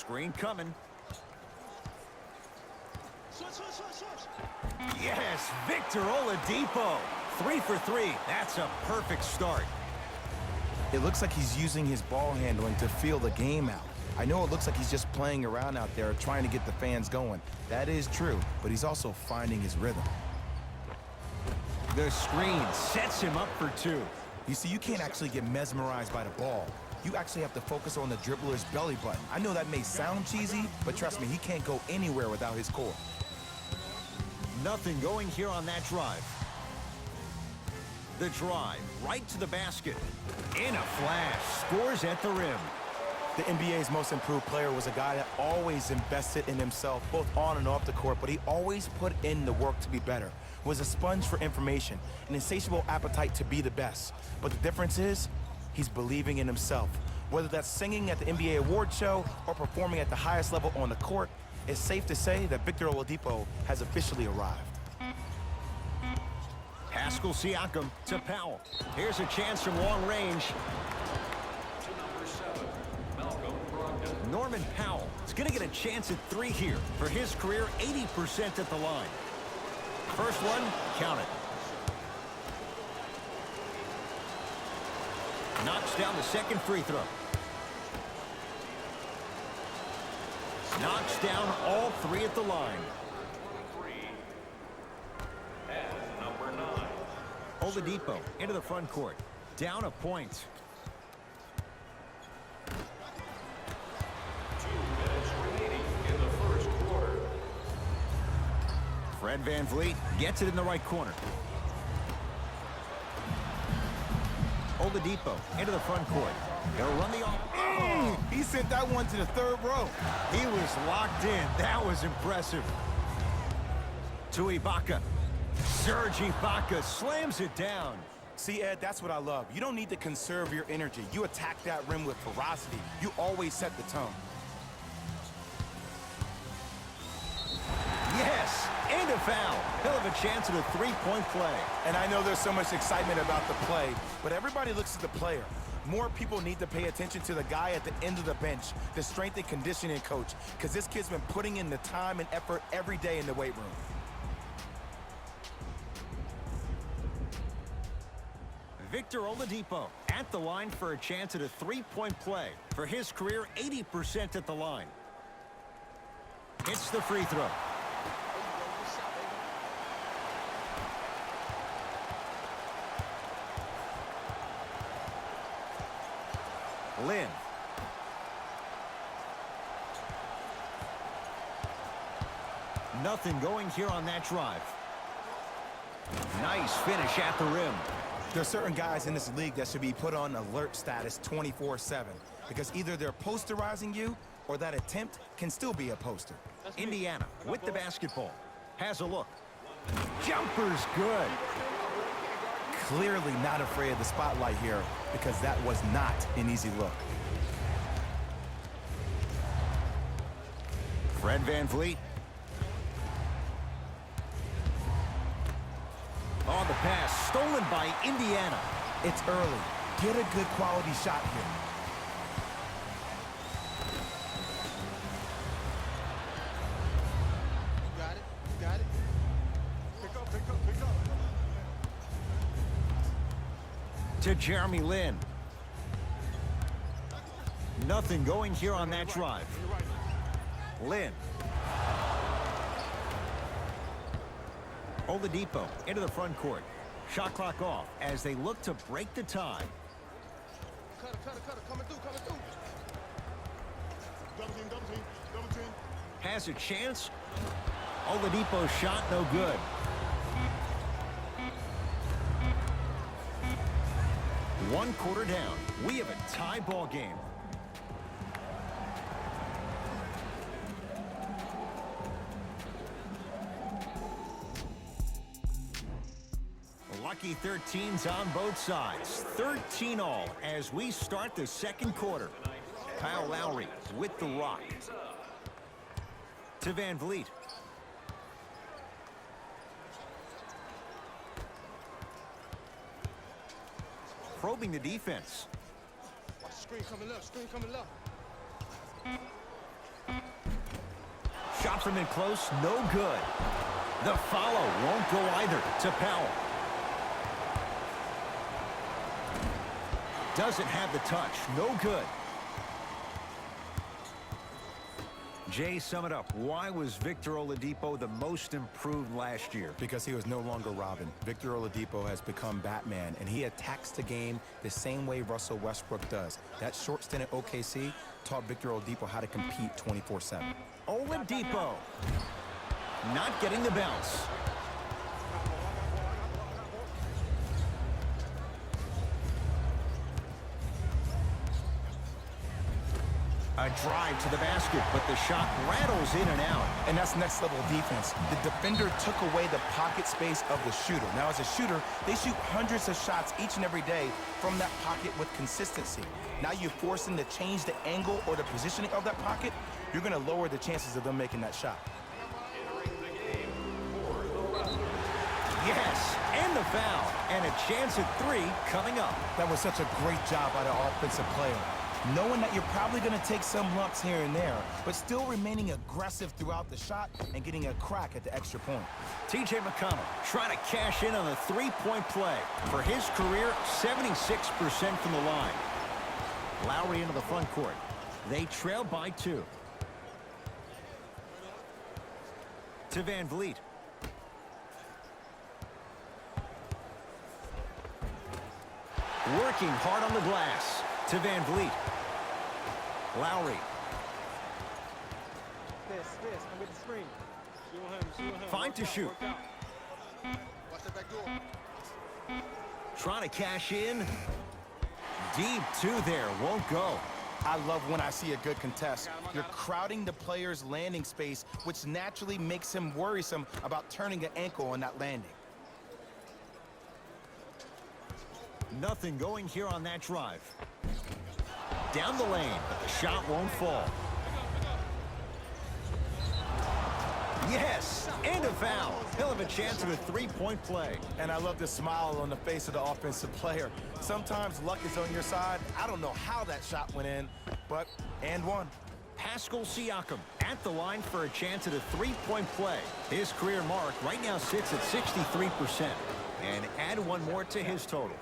Screen coming. Yes, Victor Oladipo. 3 for 3. That's a perfect start. It looks like he's using his ball handling to feel the game out. I know it looks like he's just playing around out there trying to get the fans going. That is true, but he's also finding his rhythm. The screen sets him up for 2. You see, you can't actually get mesmerized by the ball. You actually have to focus on the dribbler's belly button. I know that may sound cheesy, but trust me, he can't go anywhere without his core. Nothing going here on that drive. The drive, right to the basket. In a flash, scores at the rim. The NBA's most improved player was a guy that always invested in himself, both on and off the court, but he always put in the work to be better. Was a sponge for information, an insatiable appetite to be the best. But the difference is, he's believing in himself. Whether that's singing at the NBA award show or performing at the highest level on the court, it's safe to say that Victor Oladipo has officially arrived. Pascal Siakam to Powell. Here's a chance from long range. Norman Powell is going to get a chance at 3 here. For his career, 80% at the line. First one, count it. Knocks down the second free throw. Knocks down all 3 at the line. Oladipo into the front court. Down a point. 2 minutes remaining in the first quarter. Fred VanVleet gets it in the right corner. Oladipo into the front court. He'll run the Oh, he sent that one to the 3rd row. He was locked in. That was impressive. To Ibaka. Serge Ibaka slams it down. See, Ed, that's what I love. You don't need to conserve your energy. You attack that rim with ferocity. You always set the tone. Yes, and a foul. He'll have a chance at a 3-point play. And I know there's so much excitement about the play, but everybody looks at the player. More people need to pay attention to the guy at the end of the bench, the strength and conditioning coach, because this kid's been putting in the time and effort every day in the weight room. Victor Oladipo at the line for a chance at a 3-point play. For his career, 80% at the line. Hits the free throw. Lynn. Nothing going here on that drive. Nice finish at the rim. There are certain guys in this league that should be put on alert status 24/7 because either they're posterizing you or that attempt can still be a poster. Indiana with the basketball. Has a look. Jumper's good. Clearly not afraid of the spotlight here because that was not an easy look. Fred VanVleet. On the pass, stolen by Indiana. It's early. Get a good quality shot here. You got it. You got it. Pick up, pick up, pick up. To Jeremy Lin. Nothing going here on that drive. Lin. Oladipo into the front court. Shot clock off as they look to break the tie. Cutter, coming through, coming through. Double team, double team. Has a chance. Oladipo's shot no good. One quarter down. We have a tie ball game. Lucky 13s on both sides. 13 all as we start the second quarter. Kyle Lowry with the rock. To VanVleet. Probing the defense. Watch the screen coming left, screen coming left. Shot from in close, no good. The follow won't go either to Powell. Doesn't have the touch, no good. Jay, sum it up. Why was Victor Oladipo the most improved last year? Because he was no longer Robin. Victor Oladipo has become Batman, and he attacks the game the same way Russell Westbrook does. That short stint at OKC taught Victor Oladipo how to compete 24/7. Oladipo not getting the bounce. A drive to the basket, but the shot rattles in and out. And that's next level defense. The defender took away the pocket space of the shooter. Now, as a shooter, they shoot hundreds of shots each and every day from that pocket with consistency. Now you force them to change the angle or the positioning of that pocket, you're going to lower the chances of them making that shot. Yes, and the foul. And a chance at 3 coming up. That was such a great job by the offensive player. Knowing that you're probably going to take some lumps here and there, but still remaining aggressive throughout the shot and getting a crack at the extra point. T.J. McConnell trying to cash in on the three-point play. For his career, 76% from the line. Lowry into the front court. They trail by 2. To Van Vliet. Working hard on the glass. To Van Vliet. Lowry. I'm with the screen. Fine to shoot. Watch the back door. Trying to cash in. Deep 2 there. Won't go. I love when I see a good contest. You're crowding the player's landing space, which naturally makes him worrisome about turning an ankle on that landing. Nothing going here on that drive. Down the lane, but the shot won't fall. Yes, and a foul. He'll have a chance at a three-point play. And I love the smile on the face of the offensive player. Sometimes luck is on your side. I don't know how that shot went in, but and one. Pascal Siakam at the line for a chance at a three-point play. His career mark right now sits at 63%. And add one more to his total.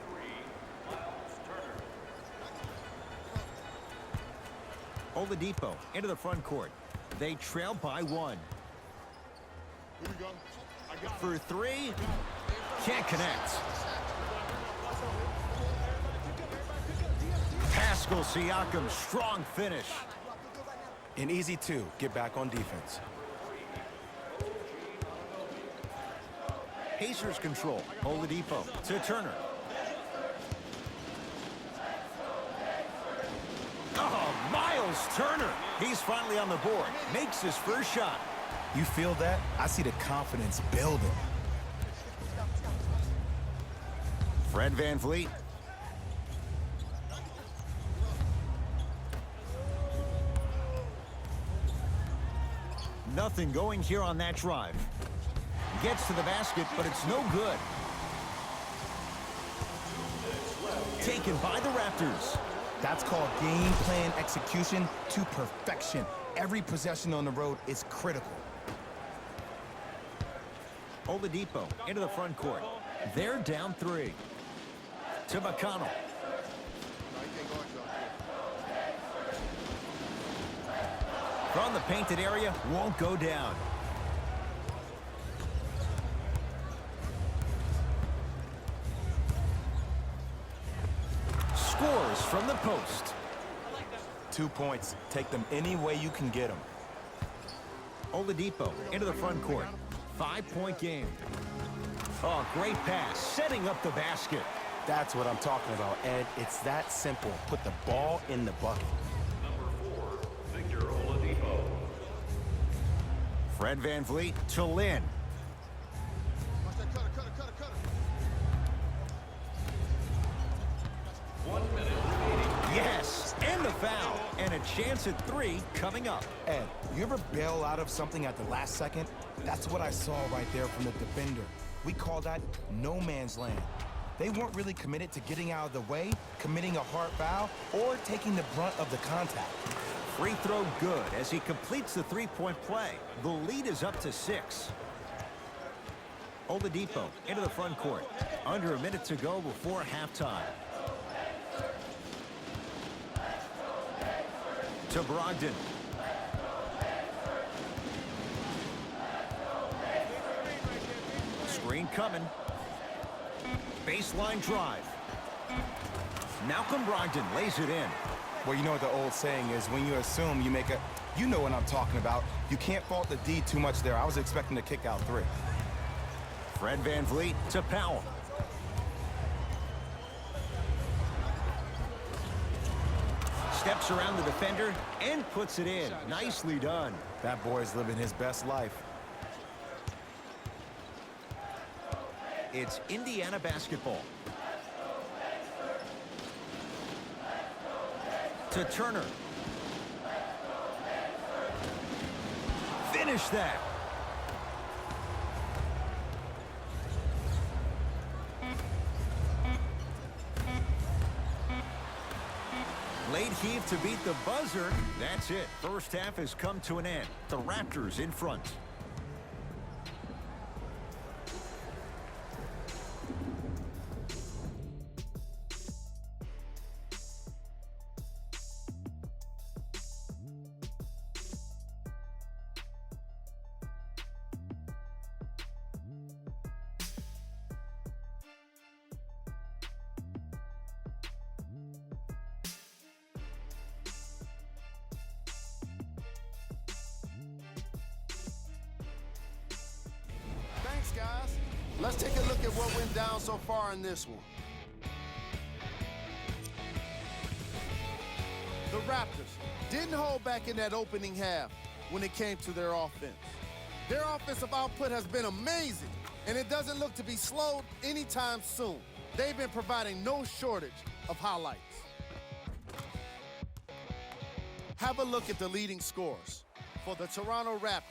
Oladipo into the front court. They trail by 1. Here we go. For 3. Can't connect. Pascal Siakam, strong finish. An easy 2. Get back on defense. Pacers control. Oladipo to Turner. Oh, Miles Turner. He's finally on the board. Makes his first shot. You feel that? I see the confidence building. Fred VanVleet. Nothing going here on that drive. Gets to the basket, but it's no good. Taken by the Raptors. That's called game plan execution to perfection. Every possession on the road is critical. Oladipo into the front court. They're down 3. To McConnell. From the painted area, won't go down. Scores from the post. 2 points. Take them any way you can get them. Oladipo into the front court. 5-point game. Oh, great pass. Setting up the basket. That's what I'm talking about, Ed. It's that simple. Put the ball in the bucket. Number 4, Victor Oladipo. Fred VanVleet to Lynn. Watch that cutter. 1 minute remaining. Yes, and the foul. And a chance at 3 coming up. Ed, you ever bail out of something at the last second? That's what I saw right there from the defender. We call that no man's land. They weren't really committed to getting out of the way, committing a hard foul, or taking the brunt of the contact. Free throw good as he completes the three-point play. The lead is up to 6. Oladipo into the front court. Under a minute to go before halftime. To Brogdon. Screen coming. Baseline drive. Malcolm Brogdon lays it in. Well, you know what the old saying is, when you assume you make a... You know what I'm talking about. You can't fault the D too much there. I was expecting to kick out 3. Fred VanVleet to Powell. Steps around the defender and puts it in. Nicely done. That boy's living his best life. It's Indiana basketball. To Turner. Finish that. Late heave to beat the buzzer. That's it. First half has come to an end. The Raptors in front. Thanks, guys. Let's take a look at what went down so far in this one. The Raptors didn't hold back in that opening half when it came to their offense. Their offensive output has been amazing, and it doesn't look to be slowed anytime soon. They've been providing no shortage of highlights. Have a look at the leading scorers for the Toronto Raptors.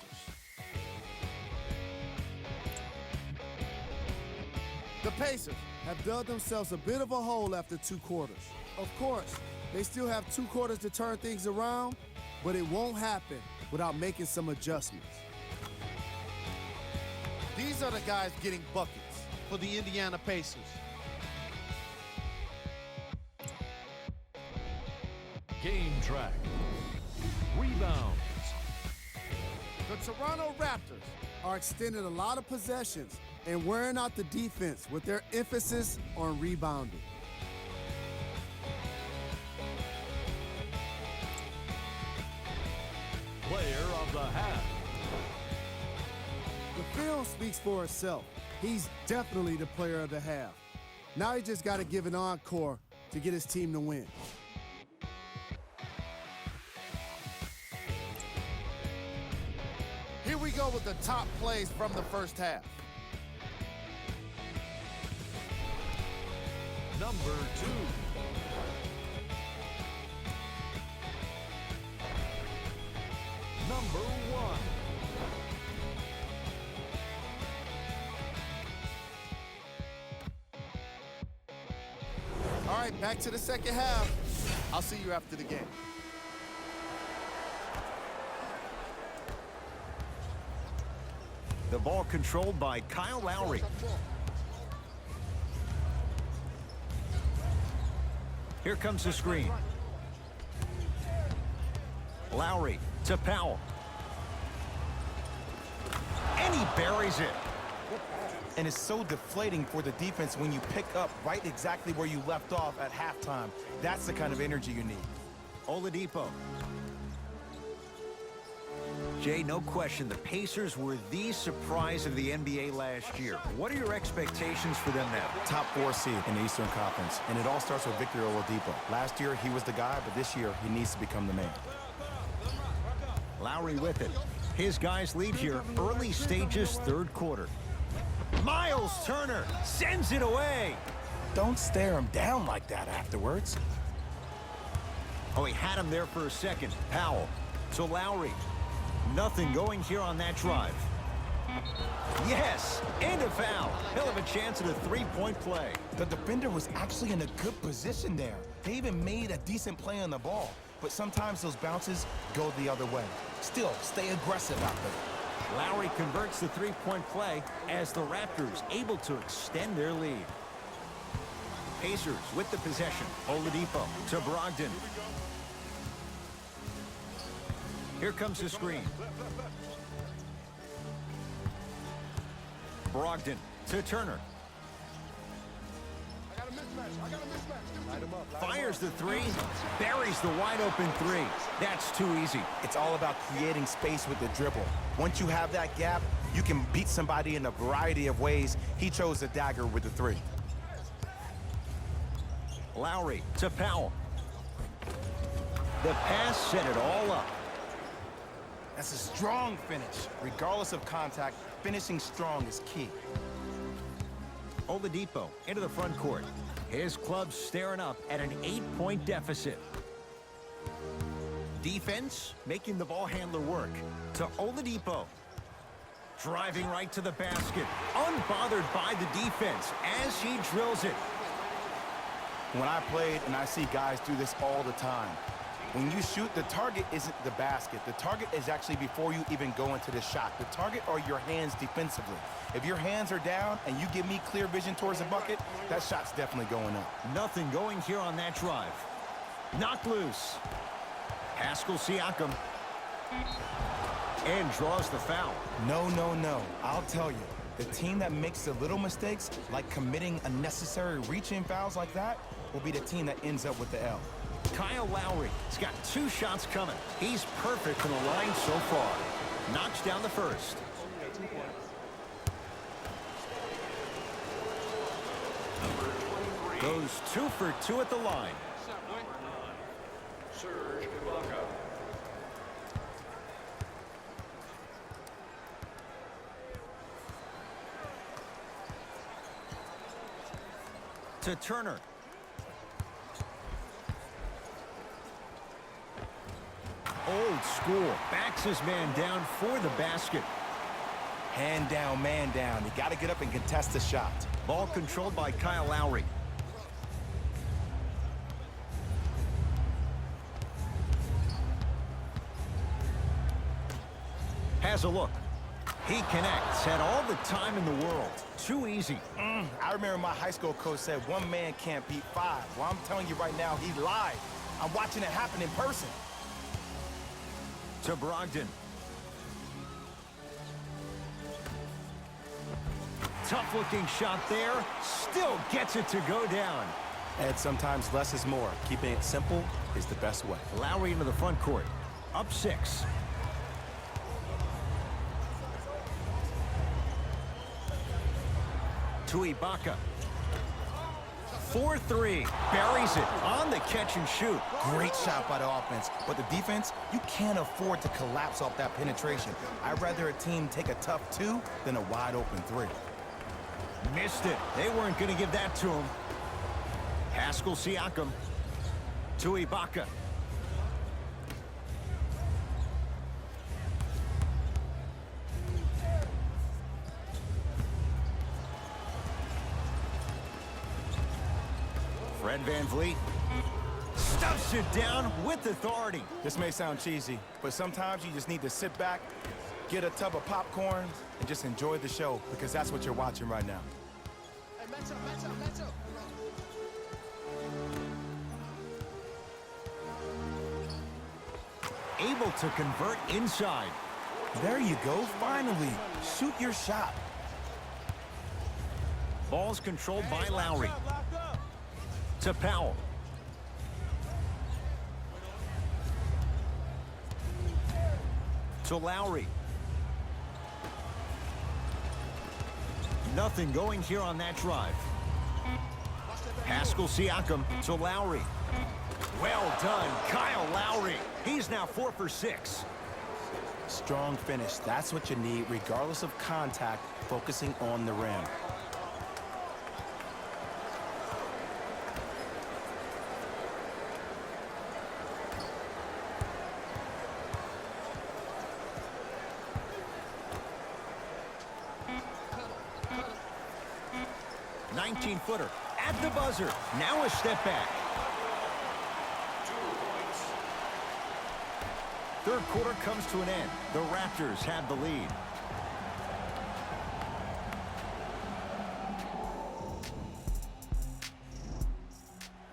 The Pacers have dug themselves a bit of a hole after 2 quarters. Of course, they still have 2 quarters to turn things around, but it won't happen without making some adjustments. These are the guys getting buckets for the Indiana Pacers. Game track. Rebounds. The Toronto Raptors are extending a lot of possessions and wearing out the defense with their emphasis on rebounding. Player of the half. The film speaks for itself. He's definitely the player of the half. Now he just got to give an encore to get his team to win. Here we go with the top plays from the first half. Number 2. Number 1. All right, back to the second half. I'll see you after the game. The ball controlled by Kyle Lowry. Here comes the screen. Lowry to Powell. And he buries it. And it's so deflating for the defense when you pick up right exactly where you left off at halftime. That's the kind of energy you need. Oladipo. Jay, no question, the Pacers were the surprise of the NBA last year. What are your expectations for them now? Top 4 seed in the Eastern Conference. And it all starts with Victor Oladipo. Last year, he was the guy, but this year, he needs to become the man. Lowry with it. His guys lead here, early stages, third quarter. Miles Turner sends it away. Don't stare him down like that afterwards. Oh, he had him there for a second. Powell to Lowry. Nothing going here on that drive. Yes, and a foul. He'll have a chance at a three-point play. The defender was actually in a good position there. They even made a decent play on the ball. but sometimes those bounces go the other way. Still, stay aggressive out there. Lowry converts the three-point play as the Raptors able to extend their lead. Pacers with the possession. Oladipo to Brogdon. Here comes the screen. Brogdon to Turner. Fires the three, buries the wide open three. That's too easy. It's all about creating space with the dribble. Once you have that gap, you can beat somebody in a variety of ways. He chose the dagger with the three. Lowry to Powell. The pass set it all up. That's a strong finish. Regardless of contact, finishing strong is key. Oladipo into the front court. His club staring up at an 8-point deficit. Defense making the ball handler work. To Oladipo. Driving right to the basket. Unbothered by the defense as he drills it. When I played, and I see guys do this all the time, when you shoot, the target isn't the basket. The target is actually before you even go into the shot. The target are your hands defensively. If your hands are down and you give me clear vision towards the bucket, that shot's definitely going up. Nothing going here on that drive. Knocked loose. Pascal Siakam. And draws the foul. No, no, no. I'll tell you, the team that makes the little mistakes, like committing unnecessary reach-in fouls like that, will be the team that ends up with the L. Kyle Lowry has got 2 shots coming. He's perfect from the line so far. Knocks down the first. Goes 2 for 2 at the line. Serge Ibaka. To Turner. Old school. Backs his man down for the basket. Hand down, man down. You got to get up and contest the shot. Ball controlled by Kyle Lowry. Has a look. He connects. Had all the time in the world. Too easy. I remember my high school coach said 1 man can't beat 5. Well, I'm telling you right now, he lied. I'm watching it happen in person. To Brogdon. Tough-looking shot there. Still gets it to go down. And sometimes less is more. Keeping it simple is the best way. Lowry into the front court. Up 6. To Ibaka. 4-3. Buries it on the catch and shoot. Great shot by the offense, but the defense, you can't afford to collapse off that penetration. I'd rather a team take a tough 2 than a wide open 3. Missed it. They weren't going to give that to him. Pascal Siakam. To Ibaka. Fred VanVleet stuffs it down with authority. This may sound cheesy, but sometimes you just need to sit back, get a tub of popcorn, and just enjoy the show, because that's what you're watching right now. Hey, match up. Able to convert inside. There you go, finally. Shoot your shot. Ball's controlled by Lowry. To Powell. To Lowry. Nothing going here on that drive. Pascal Siakam to Lowry. Well done, Kyle Lowry. He's now 4 for 6. Strong finish. That's what you need, regardless of contact, focusing on the rim. Footer at the buzzer. Now a step back. Third quarter comes to an end. The Raptors have the lead.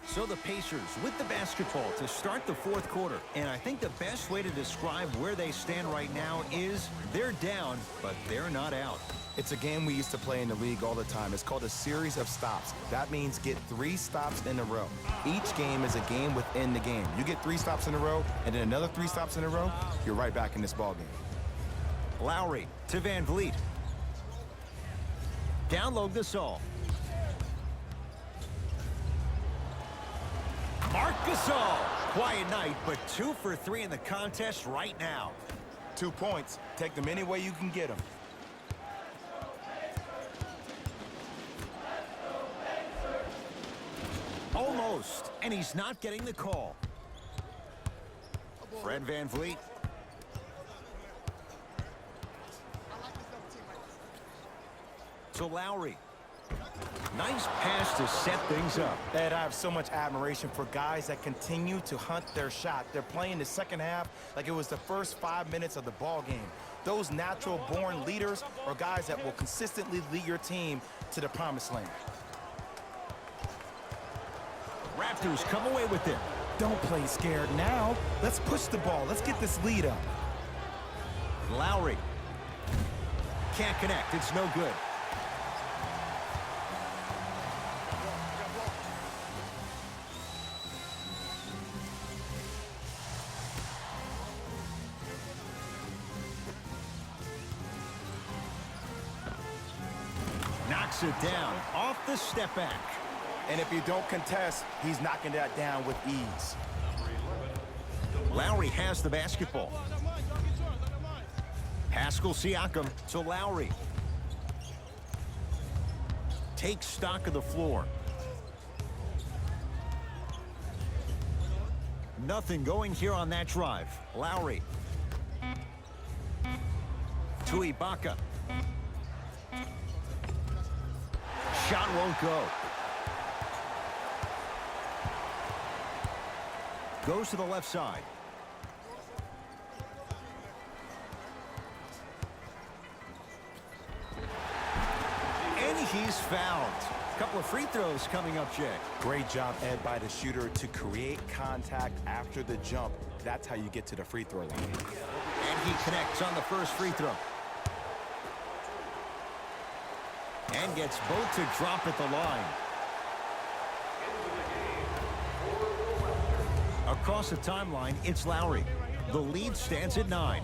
So the Pacers with the basketball to start the fourth quarter. And I think the best way to describe where they stand right now is they're down, but they're not out. It's a game we used to play in the league all the time. It's called a series of stops. That means get 3 stops in a row. Each game is a game within the game. You get 3 stops in a row, and then another 3 stops in a row, you're right back in this ballgame. Lowry to Van Vliet. Down low Gasol. Marc Gasol. Quiet night, but 2 for 3 in the contest right now. 2 points. Take them any way you can get them. Almost, and he's not getting the call. Fred Van Vliet. To Lowry. Nice pass to set things up. Ed, I have so much admiration for guys that continue to hunt their shot. They're playing the second half like it was the first 5 minutes of the ball game. Those natural-born leaders are guys that will consistently lead your team to the promised land. Raptors come away with it. Don't play scared now. Let's push the ball. Let's get this lead up. Lowry. Can't connect. It's no good. Knocks it down off the step back. And if you don't contest, he's knocking that down with ease. Lowry has the basketball. Pascal Siakam to Lowry. Takes stock of the floor. Nothing going here on that drive. Lowry. To Ibaka. Shot won't go. Goes to the left side. And he's fouled. A couple of free throws coming up, Jay. Great job, Ed, by the shooter to create contact after the jump. That's how you get to the free throw line. And he connects on the first free throw. And gets both to drop at the line. Across the timeline, it's Lowry. The lead stands at 9.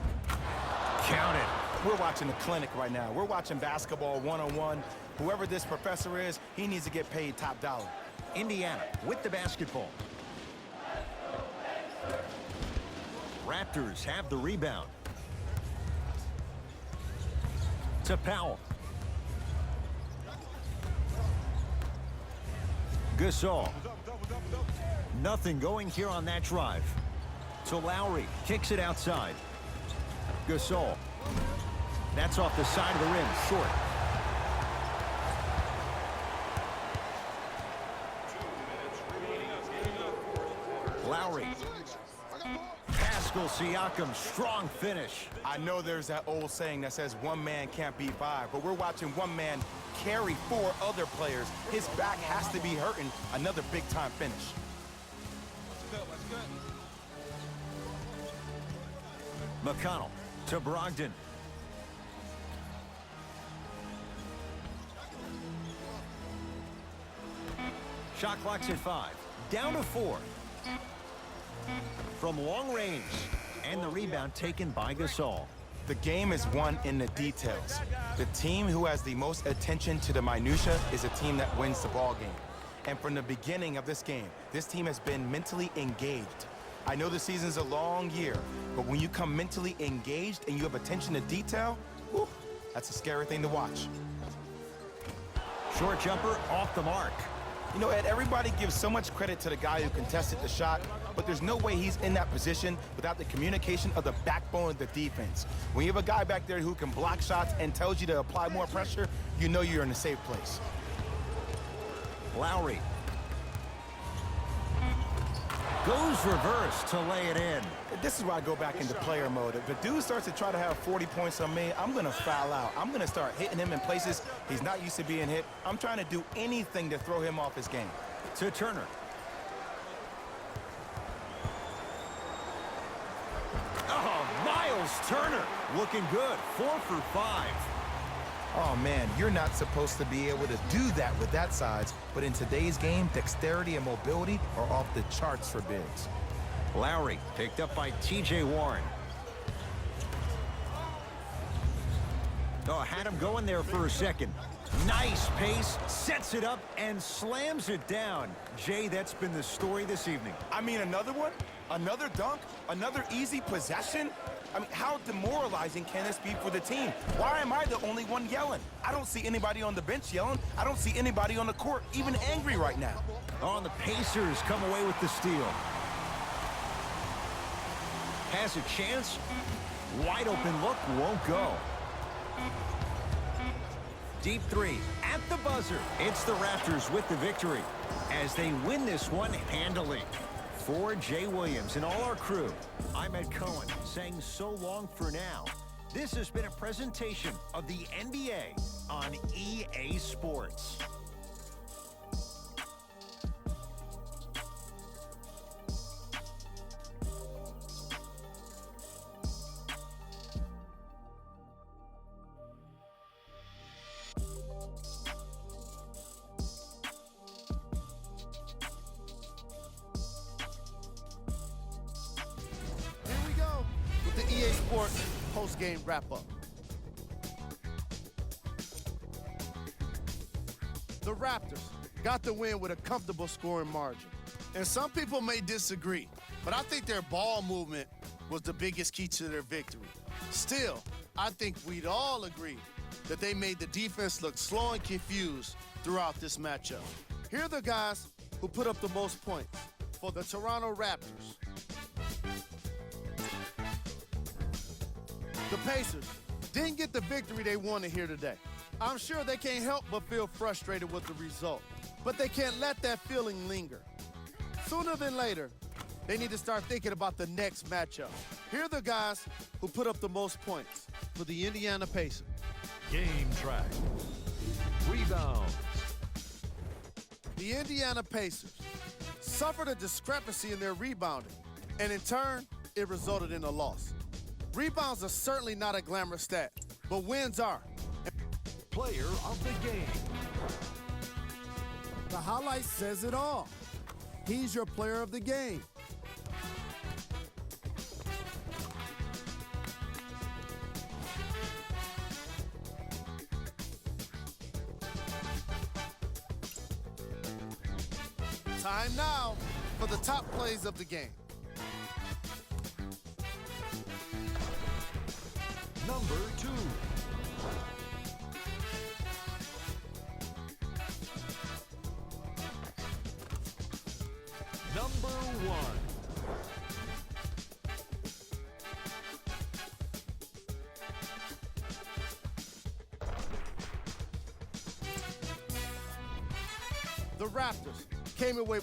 Count it. We're watching a clinic right now. We're watching basketball one-on-one. Whoever this professor is, he needs to get paid top dollar. Indiana with the basketball. Raptors have the rebound. To Powell. Gasol. Nothing going here on that drive. So Lowry kicks it outside. Gasol. That's off the side of the rim, short. Lowry. Pascal Siakam, strong finish. I know there's that old saying that says one man can't beat 5, but we're watching one man carry 4 other players. His back has to be hurting. Another big-time finish. McConnell to Brogdon. Shot clock's at 5. Down to 4. From long range. And the rebound taken by Gasol. The game is won in the details. The team who has the most attention to the minutia is a team that wins the ball game. And from the beginning of this game, this team has been mentally engaged. I know the season's a long year, but when you come mentally engaged and you have attention to detail, whew, that's a scary thing to watch. Short jumper off the mark. You know, Ed, everybody gives so much credit to the guy who contested the shot, but there's no way he's in that position without the communication of the backbone of the defense. When you have a guy back there who can block shots and tells you to apply more pressure, you know you're in a safe place. Lowry. Goes reverse to lay it in. This is why I go back into player mode. If a dude starts to try to have 40 points on me, I'm going to foul out. I'm going to start hitting him in places he's not used to being hit. I'm trying to do anything to throw him off his game. To Turner. Oh, Miles Turner looking good. 4 for 5. Oh, man, you're not supposed to be able to do that with that size, but in today's game, dexterity and mobility are off the charts for bigs. Lowry picked up by T.J. Warren. Oh, had him going there for a second. Nice pace, sets it up, and slams it down. Jay, that's been the story this evening. I mean, another one? Another dunk? Another easy possession? I mean, how demoralizing can this be for the team? Why am I the only one yelling? I don't see anybody on the bench yelling. I don't see anybody on the court even angry right now. Oh, and the Pacers come away with the steal. Has a chance. Wide open look, won't go. Deep three at the buzzer. It's the Raptors with the victory as they win this one handily. For Jay Williams and all our crew, I'm Ed Cohen saying so long for now. This has been a presentation of the NBA on EA Sports. The EA Sports post-game wrap-up. The Raptors got the win with a comfortable scoring margin. And some people may disagree, but I think their ball movement was the biggest key to their victory. Still, I think we'd all agree that they made the defense look slow and confused throughout this matchup. Here are the guys who put up the most points for the Toronto Raptors. The Pacers didn't get the victory they wanted here today. I'm sure they can't help but feel frustrated with the result, but they can't let that feeling linger. Sooner than later, they need to start thinking about the next matchup. Here are the guys who put up the most points for the Indiana Pacers. Game track. Rebounds. The Indiana Pacers suffered a discrepancy in their rebounding, and in turn, it resulted in a loss. Rebounds are certainly not a glamorous stat, but wins are. Player of the game. The highlight says it all. He's your player of the game. Time now for the top plays of the game. Number 2. Number 1. The Raptors came away.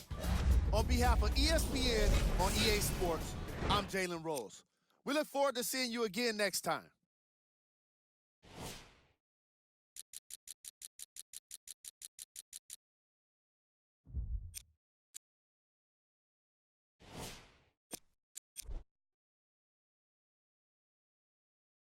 On behalf of ESPN on EA Sports, I'm Jalen Rose. We look forward to seeing you again next time.